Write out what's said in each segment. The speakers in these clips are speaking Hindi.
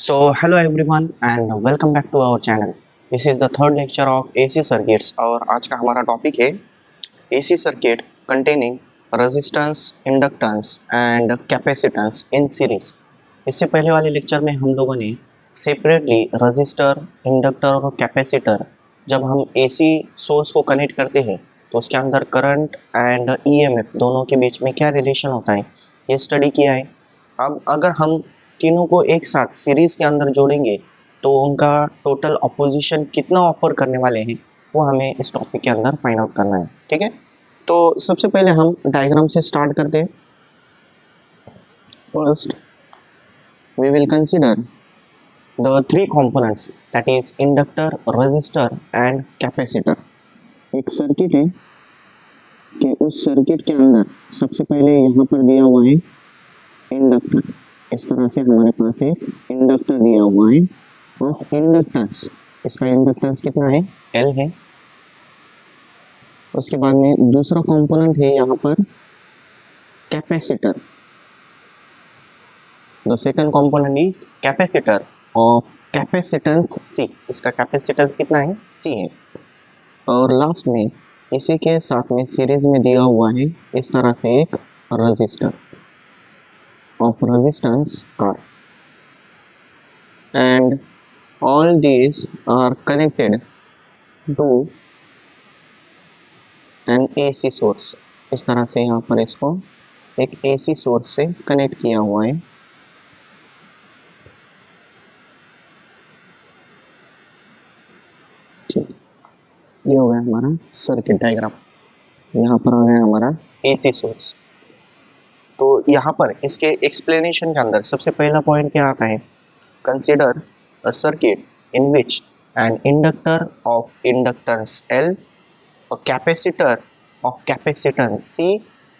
Hello everyone and welcome back to our channel. This is the third lecture of AC circuits और आज का हमारा टॉपिक है AC circuit containing resistance, inductance and capacitance in series. इससे पहले वाले लेक्चर में हम लोगों ने सेपरेटली रजिस्टर, इंडक्टर और कैपेसिटर जब हम AC सोर्स को कनेक्ट करते हैं तो उसके अंदर करंट एंड EMF दोनों के बीच में क्या रिलेशन होता है ये स्टडी किया है। अब अगर हम तीनों को एक साथ सीरीज के अंदर जोड़ेंगे तो उनका टोटल अपोजिशन कितना ऑफर करने वाले हैं वो हमें इस टॉपिक के अंदर फाइंड आउट करना है। ठीक है, तो सबसे पहले हम डायग्राम से स्टार्ट करते हैं। First we will consider the three components that is inductor, resistor and capacitor. एक सर्किट है कि उस सर्किट के अंदर सबसे पहले यहाँ पर दिया हुआ है इंडक्टर। इस तरह से हमारे पास एक इंडक्टर दिया हुआ है और इंडक्टेंस, इसका इंडक्टेंस कितना है, L है। उसके बाद में दूसरा कंपोनेंट है यहाँ पर capacitor. The second component is capacitor और कैपेसिटेंस C, इसका कैपेसिटेंस कितना है, C है। और लास्ट में इसी के साथ में सीरीज में दिया हुआ है इस तरह से एक register of resistance R, and all these are connected to an AC source। इस तरह से यहाँ पर इसको एक AC सोर्स से कनेक्ट किया हुआ है। ये हो गया हमारा सर्किट डायग्राम। यहाँ पर आ गया हमारा AC सोर्स। तो यहाँ पर इसके एक्सप्लेनेशन के अंदर सबसे पहला पॉइंट क्या आता है, consider a circuit in which an inductor of inductance L, a capacitor of capacitance C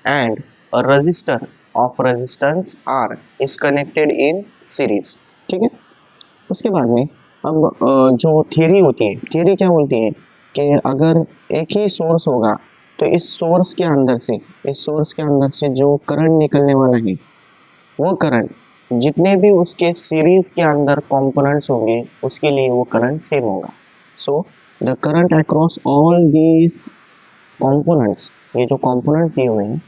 and a resistor of resistance R is connected in series. ठीक है, उसके बाद में अब जो थियरी होती है, थियरी क्या बोलती है कि अगर एक ही सोर्स होगा तो इस सोर्स के अंदर से जो करंट निकलने वाला है वो करंट जितने भी उसके सीरीज के अंदर कंपोनेंट्स होंगे उसके लिए वो करंट सेम होगा। So the current across all these components, ये जो कंपोनेंट्स दिए हुए हैं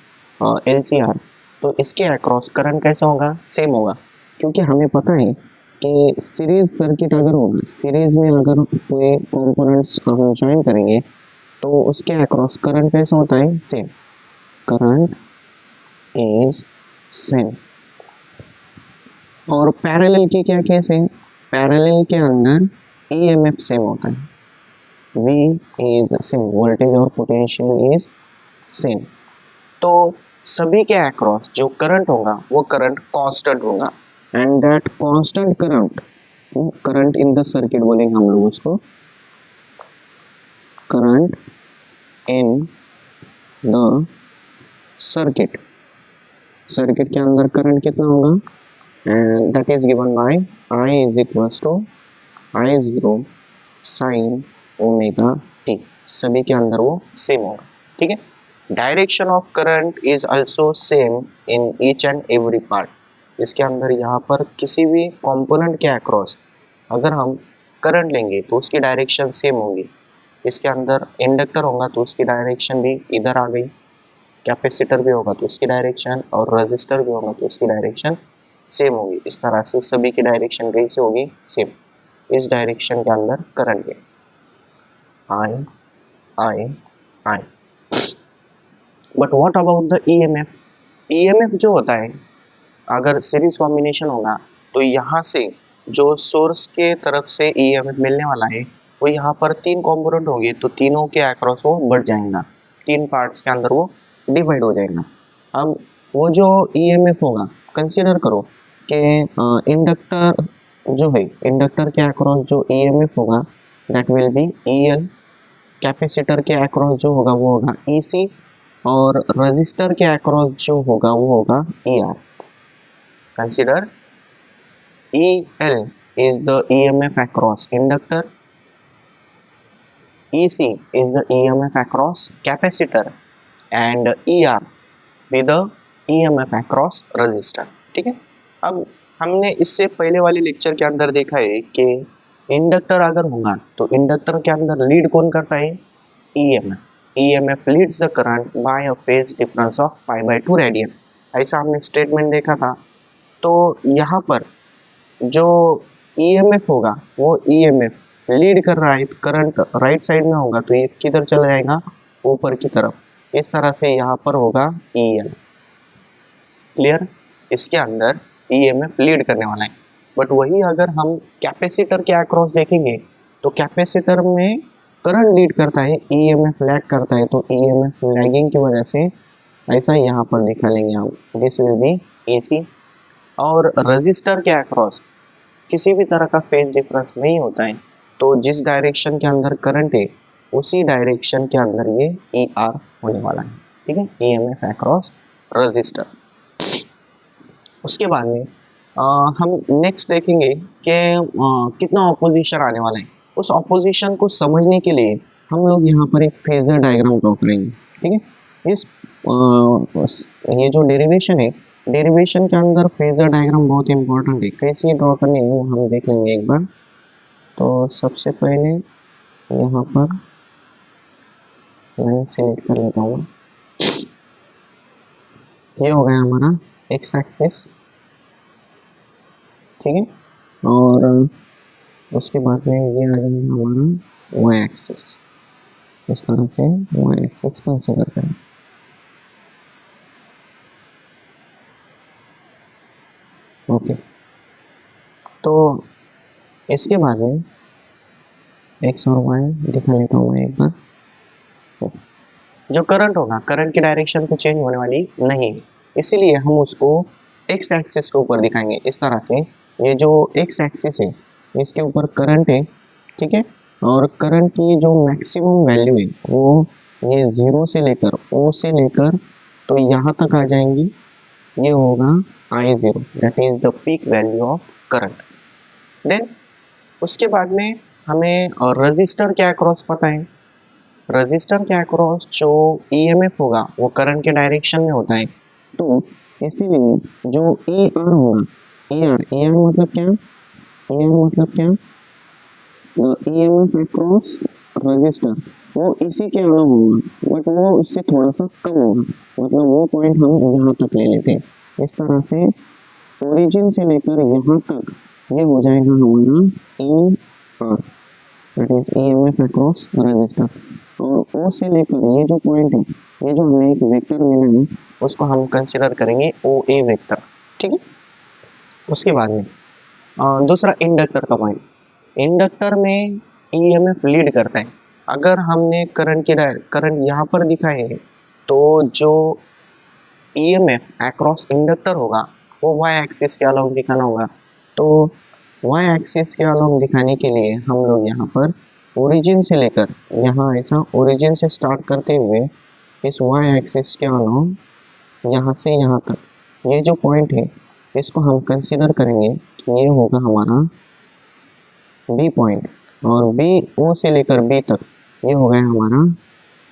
LCR, तो इसके अक्रॉस करंट कैसा होगा, सेम होगा। क्योंकि हमें पता है कि सीरीज सर्किट अगर होगा, सीरीज में अगर कोई कंपोनेंट्स हम ज्वाइन करेंगे तो उसके अक्रॉस करंट कैसा होता है, सेम। Current is same. और पैरेलल की क्या केस है, पैरेलल के अंदर EMF सेम होता है, V इज सेम, वोल्टेज और पोटेंशियल इज सेम। तो सभी के अक्रॉस जो करंट होगा वो करंट कांस्टेंट होगा and that constant current, current in the circuit बोलेंगे हम लोग उसको, current in the circuit. Circuit के अंदर करंट कितना होगा, and that is given by I is equals to I0 sine omega t। सभी के अंदर वो सेम होगा। ठीक है, direction of current is also same in each and every part. इसके अंदर यहाँ पर किसी भी कंपोनेंट के अक्रॉस अगर हम करंट लेंगे तो उसकी डायरेक्शन सेम होगी। इसके अंदर इंडक्टर होगा तो उसकी डायरेक्शन भी इधर आ गई, कैपेसिटर भी होगा तो उसकी डायरेक्शन, और रेजिस्टर भी होगा तो उसकी डायरेक्शन सेम होगी। इस तरह से सभी की डायरेक्शन कैसे होगी, सेम। इस डायरेक्शन के अंदर करंट है I। But what about the EMF? EMF जो होता है अगर सीरीज कॉम्बिनेशन होगा तो यहाँ से जो सोर्स के तरफ से EMF मिलने वाला है वो यहाँ पर तीन कंपोनेंट होंगे तो तीनों के अक्रॉस वो बढ़ जाएगा, तीन पार्ट्स के अंदर वो डिवाइड हो जाएगा। अब वो जो EMF होगा, कंसीडर करो कि इंडक्टर जो है, इंडक्टर के अक्रॉस जो EMF होगा that will B EL, capacitor के अक्रॉस जो होगा वो होगा EC, और रजिस्टर के अक्रॉस जो होगा वो होगा ER। Consider EL is the EMF across inductor, EC is the EMF across capacitor and ER with the EMF across resistor। ठीक है, अब हमने इससे पहले वाले लेक्चर के अंदर देखा है कि इंडक्टर अगर होगा तो इंडक्टर के अंदर लीड कौन करता है, EMF. EMF leads the current by a phase difference of pi by 2 radian, ऐसा हमने स्टेटमेंट देखा था। तो यहाँ पर जो ईएमएफ होगा वो ईएमएफ लीड कर रहा है, करंट राइट साइड में होगा तो ये किधर चला जाएगा, ऊपर की तरफ। इस तरह से यहाँ पर होगा ईएम। क्लियर, इसके अंदर ईएमएफ लीड करने वाला है। बट वही अगर हम कैपेसिटर के अक्रॉस देखेंगे तो कैपेसिटर में करंट लीड करता है, ईएमएफ लैग करता है, तो ईएमएफ लैगिंग की वजह से ऐसा यहाँ पर दिखा लेंगे हम, दिस विल बी एसी। और रजिस्टर के अक्रॉस किसी भी तरह का फेज डिफरेंस नहीं होता है, तो जिस डायरेक्शन के अंदर करंट है उसी डायरेक्शन के अंदर ये ई आर होने वाला है। ठीक है, ईएमएफ अक्रॉस रजिस्टर। उसके बाद में हम नेक्स्ट देखेंगे कि कितना ऑपोजिशन आने वाला है। उस ऑपोजिशन को समझने के लिए हम लोग यहाँ पर एक फेजर डायग्राम ड्रॉ करेंगे। ठीक है, ये जो डेरिवेशन है, डेरिवेशन के अंदर फेजर डायग्राम बहुत इंपॉर्टेंट है। कैसे ड्रॉ करनी है वो हम देख लेंगे एक बार। तो सबसे पहले यहाँ पर लाइन सेलेक्ट कर लेता हूँ। ये हो गया हमारा एक्स एक्सिस, ठीक है, और उसके बाद में ये आ जाएगा हमारा वाई एक्सिस। इस तरह से वाई एक्सिस कंसीडर करें। ओके, तो इसके बाद में एक्स और वाई दिखा लेता हूँ एक बार। जो करंट होगा, करंट की डायरेक्शन तो चेंज होने वाली नहीं, इसीलिए हम उसको एक्स एक्सिस के ऊपर दिखाएंगे इस तरह से। ये जो एक्स एक्सिस है इसके ऊपर करंट है, ठीक है, और करंट की जो मैक्सिमम वैल्यू है वो ये 0 से लेकर ओ से लेकर तो यहाँ तक आ जाएंगी। ये होगा I0, that is the peak value of current. Then उसके बाद में हमें रजिस्टर के अक्रॉस पता है, रजिस्टर के अक्रॉस जो ईएमएफ होगा वो करंट के डायरेक्शन में होता है। तो इसीलिए जो ई आर होगा, ई आर मतलब क्या, ई आर मतलब क्या, ईएमएफ अक्रॉस रजिस्टर वो इसी के अलग होगा, बट वो उससे थोड़ा सा कम होगा। मतलब वो पॉइंट हम यहाँ तक ले लेते हैं। इस तरह से ओरिजिन से लेकर यहाँ तक ये हो जाएगा हमारा E R, that is EMF across register. और ओ से लेकर ये जो पॉइंट है, ये जो हमें एक वेक्टर मिला है उसको हम कंसिडर करेंगे ओ ए वेक्टर। ठीक है, उसके बाद में दूसरा इंडक्टर का पॉइंट। इंडक्टर में ईएमएफ लीड करता है। अगर हमने करंट यहाँ पर दिखाए है तो जो ईएमएफ अक्रॉस इंडक्टर होगा वो वाई एक्सिस के अलोंग दिखाना होगा। तो वाई एक्सिस के अलोंग दिखाने के लिए हम लोग यहाँ पर ओरिजिन से लेकर यहाँ ऐसा ओरिजिन से स्टार्ट करते हुए इस वाई एक्सिस के अलोंग यहाँ से यहाँ तक ये जो पॉइंट है इसको हम कंसिडर करेंगे कि ये होगा हमारा बी पॉइंट, और बी ओ से लेकर बी तक ये हो गया हमारा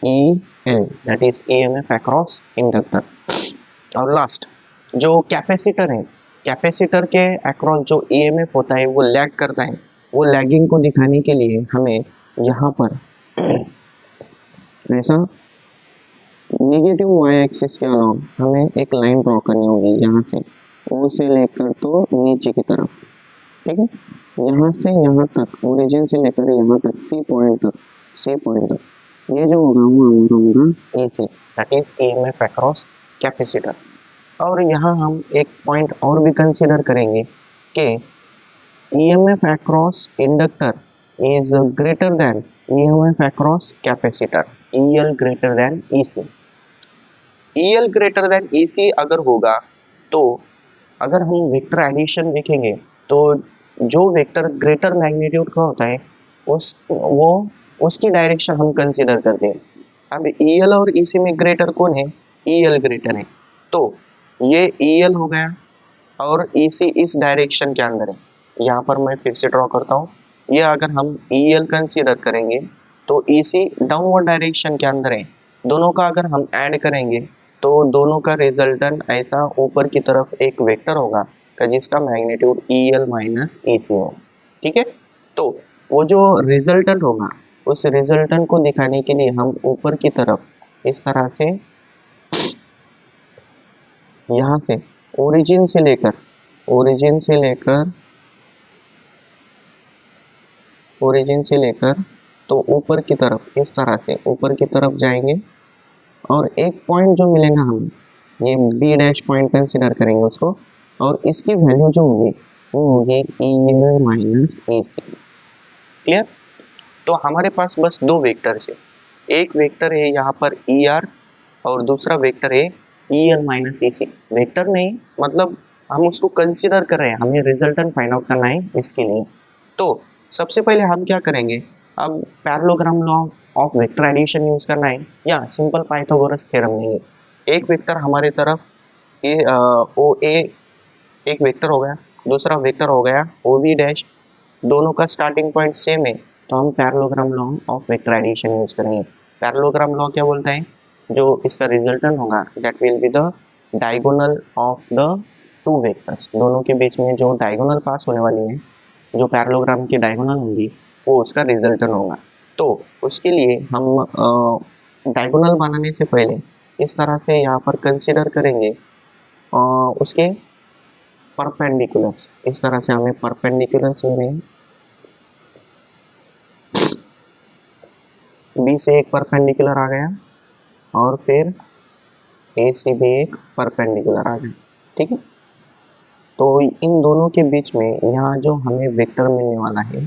E L, that is EMF across inductor. और लास्ट जो कैपेसिटर है, कैपेसिटर के अक्रॉस जो ईएमएफ होता है वो लैग करता है। वो लैगिंग को दिखाने के लिए हमें यहाँ पर ऐसा नेगेटिव वाई एक्सिस के अलावा हमें एक लाइन ड्रॉ करनी होगी यहाँ से ओ से लेकर तो नीचे की तरफ। ठीक है, यहाँ से यहाँ तक ओरिजिन से लेकर यहाँ तक सी पॉइंट तक ये जो होगा वो हमारा होगा AC, that is EMF across capacitor. और यहाँ हम एक पॉइंट और भी कंसीडर करेंगे कि EMF across inductor is greater than EMF across capacitor, EL greater than EC। EL greater than EC अगर होगा तो अगर हम वेक्टर एडिशन देखेंगे तो जो वेक्टर ग्रेटर मैग्नीट्यूड का होता है उसकी डायरेक्शन हम कंसीडर करते हैं। अब EL और EC में ग्रेटर कौन है, EL ग्रेटर है, तो ये EL हो गया और EC इस डायरेक्शन के अंदर है। यहाँ पर मैं फिर से ड्रॉ करता हूँ, ये अगर हम EL कंसीडर करेंगे तो EC डाउनवर्ड डायरेक्शन के अंदर है। दोनों का अगर हम ऐड करेंगे तो दोनों का रिजल्टेंट ऐसा ऊपर की तरफ एक वेक्टर होगा का जिसका मैग्नीट्यूड EL माइनस EC हो, ठीक है। तो वो जो रिजल्टेंट होगा उस रिजल्टेंट को दिखाने के लिए हम ऊपर की तरफ इस तरह से यहाँ से ओरिजिन से लेकर तो ऊपर की तरफ इस तरह से ऊपर की तरफ जाएंगे और एक पॉइंट जो मिलेगा हमें ये बी डैश पॉइंट कंसिडर करेंगे उसको, और इसकी वैल्यू जो होगी वो होगी EL माइनस EC। क्लियर? तो हमारे पास बस दो वेक्टर्स है, एक वेक्टर है यहाँ पर ER और दूसरा वेक्टर है EL माइनस EC। वेक्टर नहीं मतलब हम उसको कंसिडर कर रहे हैं, हमें रिजल्टेंट फाइंड आउट करना है इसके लिए। तो सबसे पहले हम क्या करेंगे, अब parallelogram law of vector addition use करना है या सिंपल पाइथागोरस थ्योरम लेंगे। एक वेक्टर हमारे तरफ ये OA एक वेक्टर हो गया, दूसरा वेक्टर हो गया OB डैश, दोनों का स्टार्टिंग पॉइंट सेम है, तो हम parallelogram law of vector addition use करेंगे। पैरेललोग्राम लॉ क्या बोलता है, जो इसका रिजल्टेंट होगा that will be the diagonal of the two vectors, दोनों के बीच में जो डायगोनल पास होने वाली है, जो पैरेललोग्राम की डायगोनल होंगी वो उसका रिजल्टेंट होगा। तो उसके लिए हम डायगोनल बनाने से पहले इस तरह से यहाँ पर कंसिडर करेंगे उसके परपेंडिकुलर्स, इस तरह से हमें परपेंडिकुलर्स लेने हैं। बी से एक परपेंडिकुलर आ गया और फिर ए से भी एक परपेंडिकुलर आ गया, ठीक है। तो इन दोनों के बीच में यहाँ जो हमें वेक्टर मिलने वाला है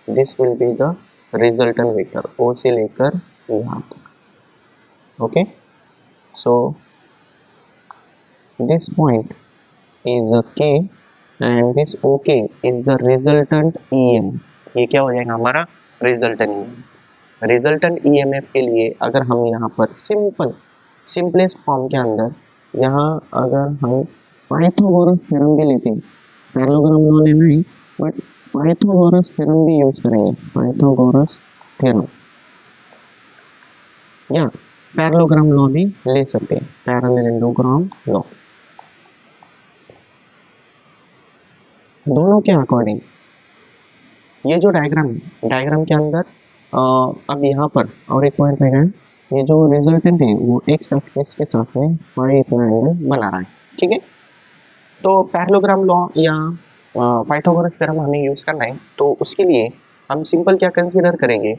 this will be the resultant vector, O से लेकर यहाँ तक। Okay, so this point is a K and this OK is the resultant EM। ये क्या हो जाएगा हमारा रिजल्टेंट EM। रिजल्टेंट EMF के लिए अगर हम यहाँ पर सिंपलेस्ट फॉर्म के अंदर यहाँ अगर हम पाइथागोरस थ्योरम भी लेते हैं, पैरेललोग्राम लॉ लेना है बट पाइथागोरस थ्योरम भी यूज करेंगे, पाइथागोरस थ्योरम या पैरेललोग्राम लॉ भी ले सकते हैं, पैरेललोग्राम लॉ। दोनों के अकॉर्डिंग ये जो डायग्राम है, डायग्राम के अंदर अब यहाँ पर और एक पॉइंट रहेगा, ये जो रिजल्टेंट है वो एक्स एक्सिस के साथ में फाई इतना एंगल बना रहा है, ठीक है। तो पैरेललोग्राम लॉ या पाइथागोरस थ्योरम हमें यूज करना है, तो उसके लिए हम सिंपल क्या कंसीडर करेंगे,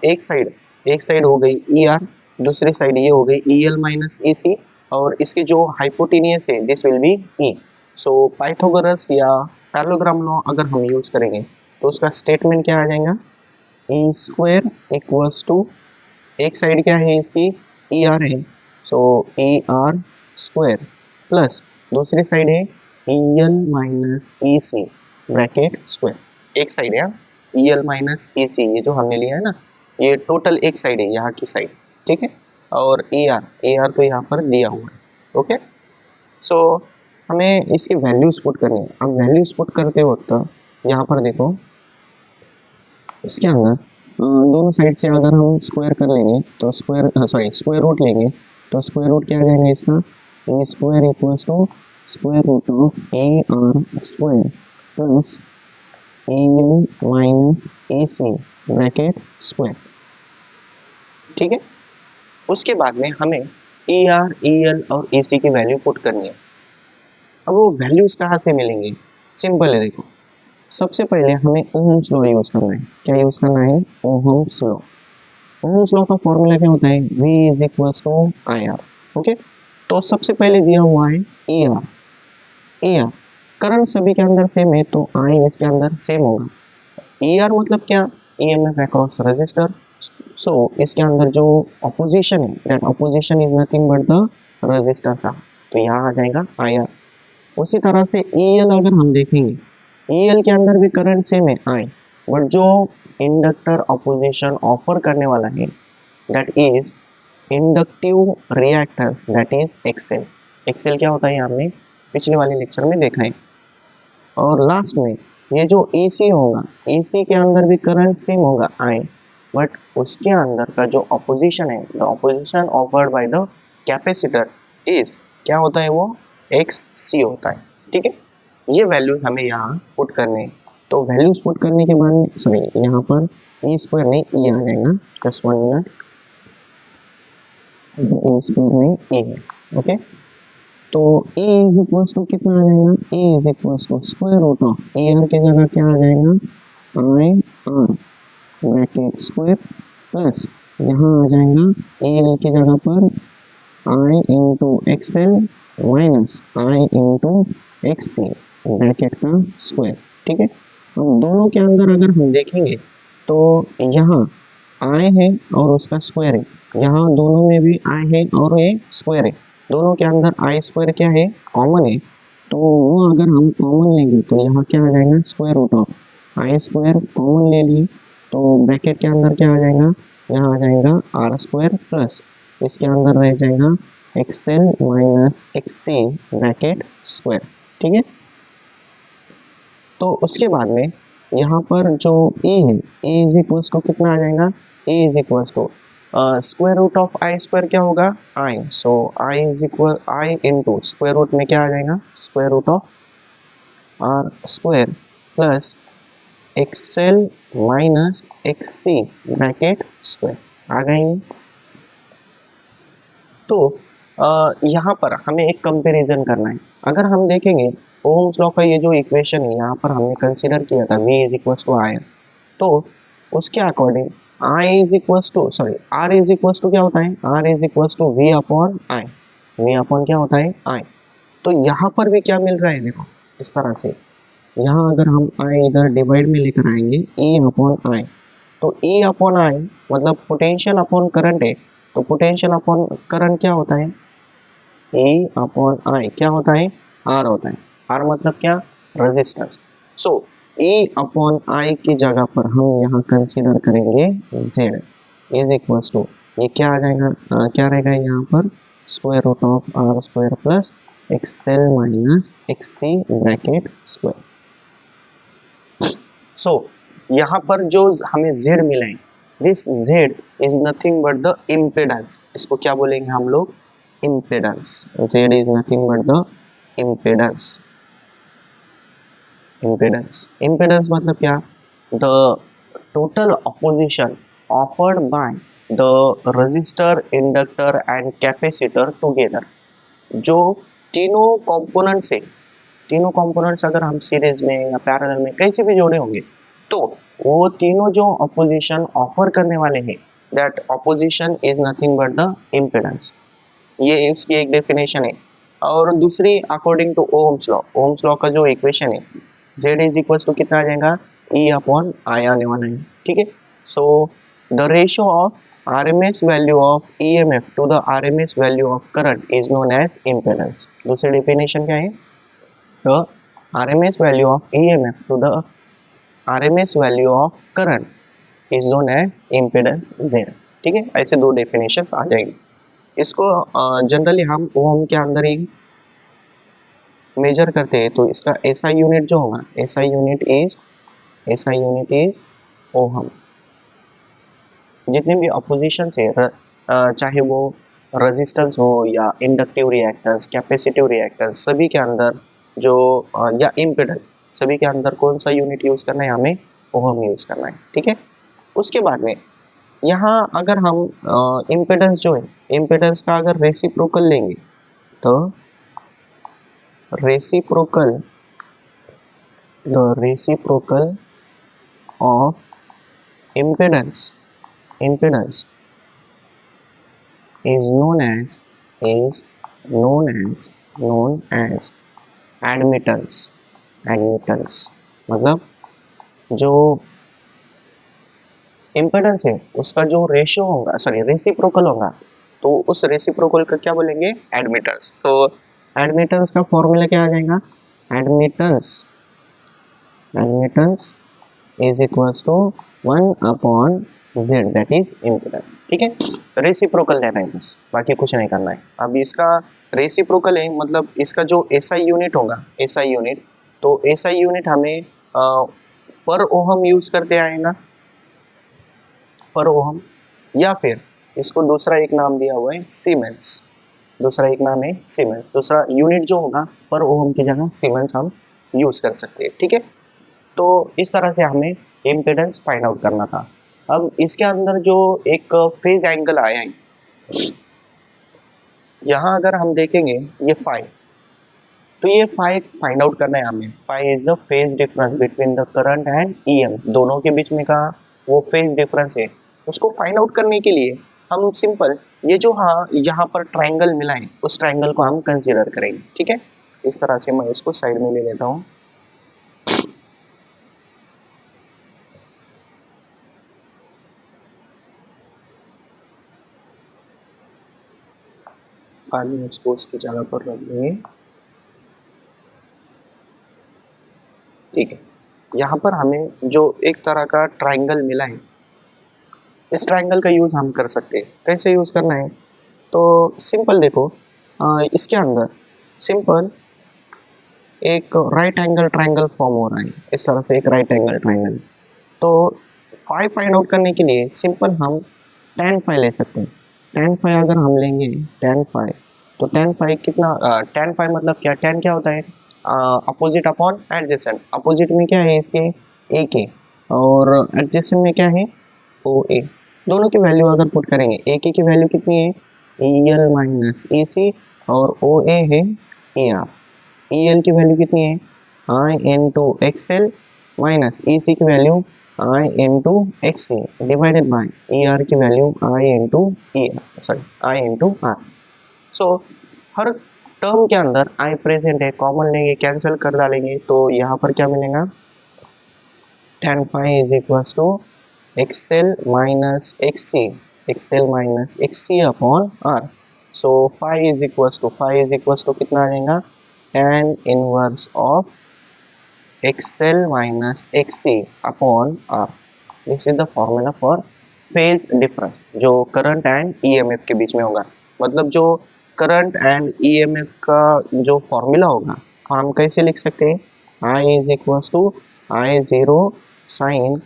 एक साइड हो गई ER, दूसरी साइड ये हो गई EL माइनस EC, और इसके जो हाइपोटेनियस है this will B E। So Pythagoras या पैरेललोग्राम लॉ अगर हम यूज करेंगे तो उसका स्टेटमेंट क्या आ जाएगा, E स्क्वायर इक्वल्स टू, एक साइड क्या है इसकी ER है, सो ER स्क्वायर प्लस दूसरी साइड है EL minus EC bracket square. एक साइड है EL माइनस EC, ये जो हमने लिया है ना, ये टोटल एक साइड है यहाँ की साइड, ठीक है। और AR तो यहाँ पर दिया हुआ है, ओके। सो हमें इसकी वैल्यूज पुट करनी है। अब वैल्यूज पुट करते वक्त यहाँ पर देखो इसके अंदर दोनों साइड से अगर हम स्क्वायर कर लेंगे तो स्क्वायर रूट लेंगे तो स्क्वायर रूट क्या आ जाएगा इसका, A square equals to square root of AR square plus EL minus EC bracket square, ठीक है। उसके बाद में हमें ER, EL और EC की वैल्यू पुट करनी है। अब वो वैल्यूज कहाँ से मिलेंगे, सिंपल है, देखो सबसे पहले हमें ओहम्स लॉ यूज करना है। क्या यूज करना है, ओहम्स लॉ। ओहम्स लॉ का फॉर्मूला क्या होता है, V is equals to IR, okay. तो सबसे पहले दिया हुआ है ER करंट सभी के अंदर सेम है तो I इसके अंदर सेम होगा। ER मतलब क्या, EMF अक्रॉस रेजिस्टर, सो इसके अंदर जो ऑपोजिशन है that opposition is nothing but the resistance R, तो यहाँ आ जाएगा IR। उसी तरह से EL अगर हम देखेंगे, EL के अंदर भी करंट सेम है I, बट जो इंडक्टर ऑपोजिशन ऑफर करने वाला है that is inductive reactance that is XL। XL क्या होता है हमने पिछले वाले लेक्चर में देखा है। और लास्ट में ये जो AC होगा, AC के अंदर भी करंट सेम होगा I, बट उसके अंदर का जो ऑपोजिशन है, the opposition offered by the capacitor is क्या होता है, वो XC होता है, ठीक है। ये वैल्यूज हमें यहाँ पुट करने हैं। तो वैल्यूज पुट करने के बाद में सॉरी यहाँ पर ए स्क्वायर नहीं ई आ जाएगा, जस्ट 1 मिनट, ए स्क्वायर में ए है, ओके। तो ए इज इक्वल टू कितना आ जाएगा, A is equal to square root of A R की जगह क्या आ जाएगा, I R bracket square plus यहाँ आ जाएगा ए एल की जगह पर I into X L minus I into X C bracket का स्क्वायर, ठीक है। अब दोनों के अंदर अगर हम देखेंगे तो यहाँ आई है और उसका स्क्वायर है, यहाँ दोनों में भी आई है और ये स्क्वायर है, दोनों के अंदर आई स्क्वायर क्या है, कॉमन है। तो वो अगर हम कॉमन लेंगे तो यहाँ क्या आ जाएगा, square root of I square common ले लिए तो ब्रैकेट के अंदर क्या आ जाएगा, यहाँ आ जाएगा आर स्क्वायर प्लस इसके अंदर रह जाएगा x L minus X C bracket square, ठीक है। तो उसके बाद में यहाँ पर जो ए है, ए इज इक्वल्स टू कितना आ जाएगा, A is equals to square root of I square क्या होगा, I, so I is equal I into square root में क्या आ जाएगा, square root of R square plus X L minus X C bracket square आ गए। तो यहाँ पर हमें एक कंपैरिजन करना है। अगर हम देखेंगे ओम्स लॉ का ये जो इक्वेशन है यहाँ पर हमने कंसीडर किया था v is equal to I, तो उसके according i is equal to sorry r is equal to क्या होता है, r is equal to v upon I, v upon क्या होता है i। तो यहाँ पर भी क्या मिल रहा है, देखो इस तरह से यहाँ अगर हम i इधर डिवाइड में लेकर आएंगे e अपॉन आई, तो e अपॉन आई मतलब पोटेंशियल अपॉन करंट है, तो पोटेंशियल अपॉन करंट क्या होता है, e अपॉन आई क्या होता है, r होता है, r मतलब क्या, resistance. So e upon I की जगह पर हम यहाँ कंसीडर करेंगे z इज इक्वल टू ये क्या आ जाएगा, क्या रहेगा यहाँ पर square root of r square plus X L minus X C bracket square. So यहाँ पर जो हमें z मिला है, this z is nothing but the impedance, इसको क्या बोलेंगे हम लोग, impedance, z is nothing but the impedance. Impedance मतलब क्या, the total opposition offered by the resistor inductor and capacitor together. जो तीनों कंपोनेंट्स है, तीनों कंपोनेंट्स अगर हम सीरीज में या पैरेलल में कैसे भी जोड़े होंगे तो वो तीनों जो ऑपोजिशन ऑफर करने वाले हैं, that opposition is nothing but the impedance. ये उसकी एक डेफिनेशन है। और दूसरी अकॉर्डिंग टू ओम्स लॉ का जो इक्वेशन है, z इज इक्वल टू कितना आ जाएगा, e अपॉन आई आने वाला है, ठीक है। So the ratio of RMS value of EMF to the RMS value of current is known as impedance. दूसरी डेफिनेशन क्या है, the RMS value of EMF to the RMS value of current is known as impedance Z, ठीक है। ऐसे दो डेफिनेशन आ जाएंगे। इसको जनरली हम ओम के अंदर ही मेजर करते हैं, तो इसका SI यूनिट जो होगा, SI यूनिट इज ओहम। जितने भी अपोजिशन है, चाहे वो रेजिस्टेंस हो या इंडक्टिव रिएक्टेंस, कैपेसिटिव रिएक्टेंस, सभी के अंदर जो या इम्पीडेंस, सभी के अंदर कौन सा यूनिट यूज करना है, हमें ओहम यूज करना है, ठीक है। उसके बाद में यहाँ अगर हम इम्पीडेंस जो है, इम्पीडेंस का अगर रेसिप्रोकल लेंगे तो reciprocal of impedance is known as admittance। मतलब जो इम्पेडेंस है उसका जो रेशियो होगा, सॉरी रेसिप्रोकल होगा, तो उस रेसिप्रोकल का क्या बोलेंगे, एडमिटेंस। सो एडमिटेंस का फॉर्मूला क्या आ जाएगा, admittance is equals to 1 upon z that is impedance, ठीक है। रेसिप्रोकल लेना है बस, बाकी कुछ नहीं करना है। अब इसका रेसिप्रोकल है मतलब इसका जो SI यूनिट होगा, SI यूनिट, तो SI यूनिट हमें पर ओहम यूज करते आएगा, पर ओहम, या फिर इसको दूसरा एक नाम दिया हुआ है सीमेंस, दूसरा एक नाम है सीमेंस। दूसरा यूनिट जो होगा पर ओहम की जगह सीमेंस हम यूज कर सकते हैं। ठीक है, तो इस तरह से हमें इम्पीडेंस फाइंड आउट करना था। अब इसके अंदर जो एक फेज एंगल आया है, यहाँ अगर हम देखेंगे ये फाई, तो ये फाई फाइंड आउट करना है हमें। Phi is the phase difference between the current and EM, दोनों के बीच में का वो फेज डिफरेंस है, उसको फाइंड आउट करने के लिए हम सिंपल ये जो हाँ यहाँ पर ट्राइंगल मिला है उस ट्राइंगल को हम कंसीडर करेंगे। ठीक है, इस तरह से मैं इसको साइड में ले लेता हूँ। पानी इसको उसकी जगह पर रख देंगे। ठीक है, यहाँ पर हमें जो एक तरह का ट्राइंगल मिला है, इस ट्राइंगल का यूज हम कर सकते हैं। कैसे यूज करना है, तो सिंपल देखो, इसके अंदर सिंपल एक राइट एंगल ट्राइंगल फॉर्म हो रहा है, इस तरह से एक राइट एंगल ट्राइंगल। तो फाई फाइंड आउट करने के लिए सिंपल हम tan फाई ले सकते हैं। tan फाई अगर हम लेंगे, tan फाई, तो tan फाई कितना, tan फाई मतलब क्या, tan क्या होता है, अपोजिट अपॉन एडजेसेंट। अपोजिट में क्या है इसके, ए के, और एडजेसेंट में क्या है, ओ ए। दोनों की वैल्यू अगर पुट करेंगे, ए के की वैल्यू कितनी है, ई एल माइनस ए सी, और ओ ए है ए आर। ई एल की वैल्यू कितनी है, I into X L, minus E C की value I into X C, divided by E R की value I into E R, sorry I into R. So हर टर्म के अंदर आई प्रेजेंट है, कॉमन लेंगे, कैंसिल कर डालेंगे, तो यहाँ पर क्या मिलेगा, tan phi is equals to xl minus xc, xl minus xc upon r. So phi is equals to कितना आ जाएगा, tan inverse of xl minus xc upon r. This is the formula for phase difference जो करंट एंड ईएमएफ के बीच में होगा। मतलब जो करंट एंड ईएमएफ का जो फॉर्मूला होगा हम कैसे लिख सकते हैं, I is equals to I zero sine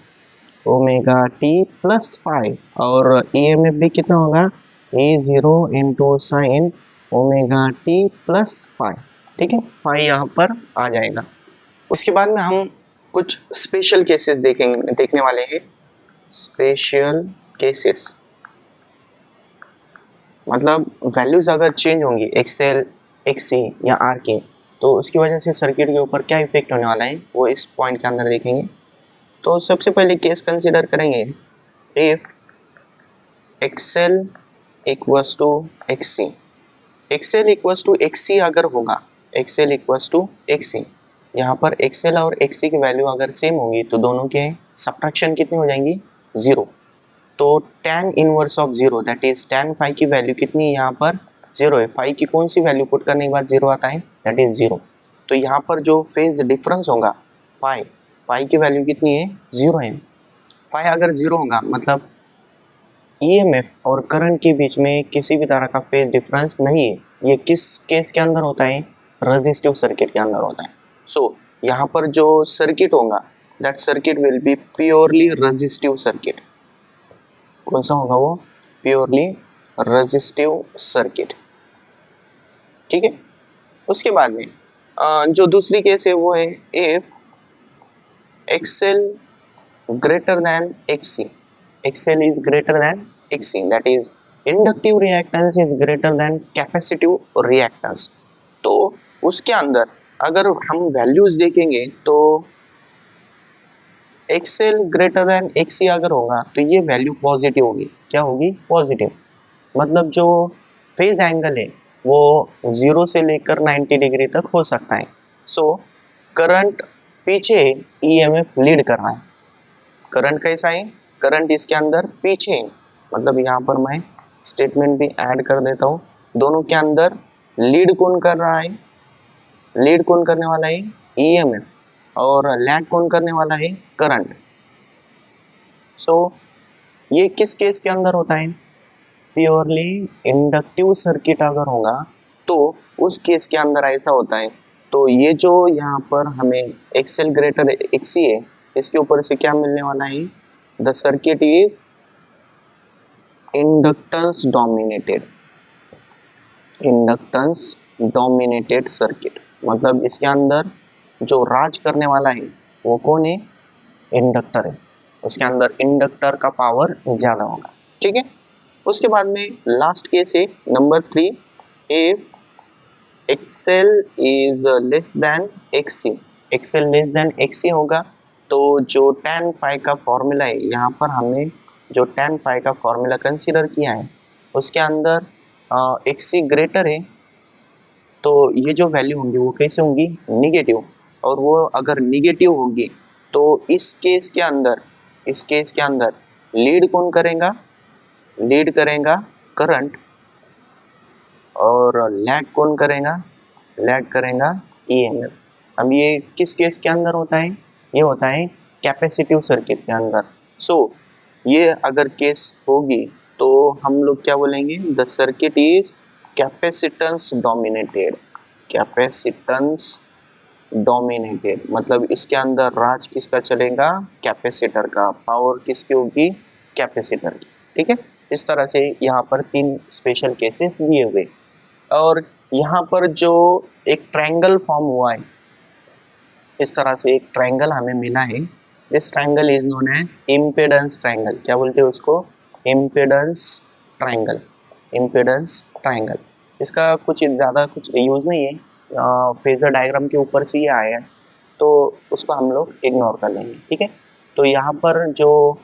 omega T plus five, और ईएमएफ भी कितना होगा, A zero into sine omega T plus five. ठीक है, फाइव यहाँ पर आ जाएगा। उसके बाद में हम कुछ स्पेशल केसेस देखने वाले हैं। स्पेशल केसेस मतलब वैल्यूज अगर चेंज होंगी एक्सएल, एक्ससी या आर के, तो उसकी वजह से सर्किट के ऊपर क्या इफेक्ट होने वाला है वो इस पॉइंट के अंदर देखेंगे। तो सबसे पहले केस कंसीडर करेंगे, if XL equals to XC, XL equals to XC अगर होगा, एक्सएल इक्वल्स टू एक्ससी, यहाँ पर एक्सएल और एक्ससी की वैल्यू अगर सेम होगी तो दोनों के सब्ट्रैक्शन कितनी हो जाएंगी, जीरो। तो tan inverse of zero that is tan phi की वैल्यू कितनी है, यहाँ पर जीरो है। फाई की कौन सी वैल्यू पुट करने के बाद जीरो आता है, दैट इज जीरो। तो यहाँ पर जो फेज डिफरेंस होगा फाई, फाई की वैल्यू कितनी है, जीरो है। फाई अगर जीरो होगा मतलब ईएमएफ और करंट के बीच में किसी भी तरह का फेज डिफरेंस नहीं है। ये किस केस के अंदर होता है, रेजिस्टिव सर्किट के अंदर होता है। सो यहाँ पर जो सर्किट होगा that circuit will be purely resistive circuit. कौन सा होगा वो, प्योरली रेजिस्टिव सर्किट। ठीक है, उसके बाद में जो दूसरी केस है वो है if XL greater than एक्ससी, XL is greater than एक्ससी, that is inductive reactance is greater than capacitive reactance. तो उसके अंदर अगर हम वैल्यूज देखेंगे तो एक्सएल ग्रेटर देन एक्ससी अगर होगा तो ये वैल्यू पॉजिटिव होगी। क्या होगी, पॉजिटिव। मतलब जो फेज एंगल है वो 0 से लेकर 90 डिग्री तक हो सकता है। सो करंट पीछे, ईएमएफ लीड कर रहा है। करंट कैसा है, करंट इसके अंदर पीछे है। मतलब यहाँ पर मैं स्टेटमेंट भी ऐड कर देता हूँ, दोनों के अंदर लीड कौन कर रहा है, लीड कौन करने वाला है, ईएमएफ, और लैग कौन करने वाला है, करंट। सो ये किस केस के अंदर होता है, प्योरली इंडक्टिव सर्किट अगर होगा तो उस केस के अंदर ऐसा होता है। तो ये जो यहाँ पर हमें एक्सएल ग्रेटर एक्ससी है, इसके ऊपर से क्या मिलने वाला है, the circuit is inductance dominated, inductance dominated circuit. मतलब इसके अंदर जो राज करने वाला है वो कौन है, इंडक्टर है, उसके अंदर इंडक्टर का पावर ज्यादा होगा, ठीक है। उसके बाद में लास्ट केस है number 3, if XL is less than XC, XL less than XC होगा तो जो tan फाई का फॉर्मूला है, यहाँ पर हमने जो tan फाई का फॉर्मूला कंसीडर किया है उसके अंदर एक्सी ग्रेटर है, तो ये जो वैल्यू होंगी वो कैसे होंगी, निगेटिव, और वो अगर निगेटिव होगी तो इस केस के अंदर, इस केस के अंदर लीड कौन करेगा, लीड करेगा करंट, और लैग कौन करेगा, लैग करेगा ईएमएफ। अब ये किस केस के अंदर होता है, ये होता है कैपेसिटिव सर्किट के अंदर। सो ये अगर केस होगी तो हम लोग क्या बोलेंगे, the circuit is capacitance dominated, capacitance dominated, मतलब इसके अंदर राज किसका चलेगा, कैपेसिटर का, पावर किसकी होगी, कैपेसिटर की, ठीक है। इस तरह से यहाँ पर 3 स्पेशल केसेस दिए हुए, और यहाँ पर जो एक ट्रायंगल फॉर्म हुआ है, इस तरह से एक ट्रायंगल हमें मिला है, this triangle is known as impedance triangle, क्या बोलते हैं उसको, इम्पेडेंस ट्रायंगल, इम्पेडेंस ट्रायंगल। इसका कुछ ज़्यादा कुछ यूज़ नहीं है, फेजर डायग्राम के ऊपर से ये आया है तो उसको हम लोग इग्नोर कर लेंगे, ठीक है। तो यहाँ पर जो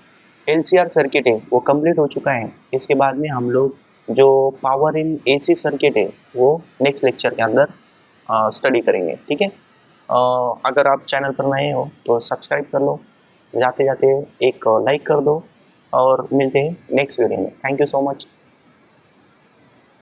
LCR सर्किट है वो कंप्लीट हो चुका है, इसके बाद में हम लोग जो पावर इन AC सर्किट है वो नेक्स्ट लेक्चर के अंदर स्टडी करेंगे, ठीक है। अगर आप चैनल पर नए हो तो सब्सक्राइब कर लो, जाते जाते एक लाइक कर दो, और मिलते हैं नेक्स्ट वीडियो में। Thank you so much.